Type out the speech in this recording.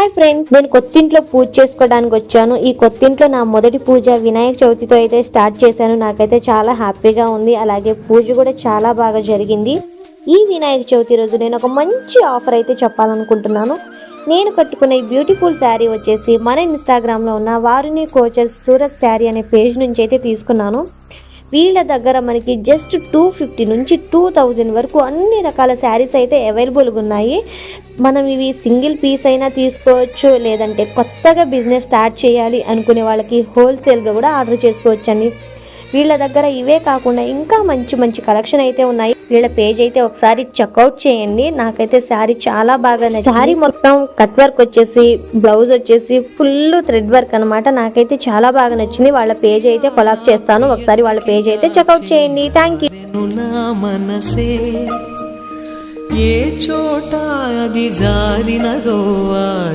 Hi friends, నేను కొత్తింట్లో పూజ చేసుకోవడానికి వచ్చాను. ఈ కొత్తింట్లో నా మొదటి పూజ వినాయక చవితితో అయితే స్టార్ట్ చేశాను. నాకైతే చాలా హ్యాపీగా ఉంది. అలాగే పూజ కూడా చాలా బాగా జరిగింది. ఈ వినాయక చవితి రోజు నేను ఒక మంచి ఆఫర్ అయితే చెప్పాలనుకుంటున్నాను. నేను కట్టుకున్న ఈ బ్యూటిఫుల్ శారీ వచ్చేసి మన ఇన్స్టాగ్రామ్లో ఉన్న వారుని కోచెస్ సూరత్ శారీ అనే పేజ్ నుంచి అయితే తీసుకున్నాను. వీళ్ళ దగ్గర మనకి జస్ట్ 250 నుంచి 2000 వరకు అన్ని రకాల శారీస్ అయితే అవైలబుల్గా ఉన్నాయి. మనం ఇవి సింగిల్ పీస్ అయినా తీసుకోవచ్చు, లేదంటే కొత్తగా బిజినెస్ స్టార్ట్ చేయాలి అనుకునే వాళ్ళకి హోల్సేల్గా కూడా ఆర్డర్ చేసుకోవచ్చండి. వీళ్ళ దగ్గర ఇవే కాకుండా ఇంకా మంచి మంచి కలెక్షన్ అయితే ఉన్నాయి. వీళ్ళ పేజ్ అయితే ఒకసారి చెక్అవుట్ చేయండి. నాకైతే శారీ చాలా బాగా నచ్చింది. శారీ మొత్తం కట్ వర్క్ వచ్చేసి, బ్లౌజ్ వచ్చేసి ఫుల్ థ్రెడ్ వర్క్ అనమాట. నాకైతే చాలా బాగా నచ్చింది. వాళ్ళ పేజ్ అయితే కొలాబ్ చేస్తాను, ఒకసారి వాళ్ళ పేజ్ అయితే చెక్అవుట్ చేయండి. Thank you. ఏ చోట అది జారినదో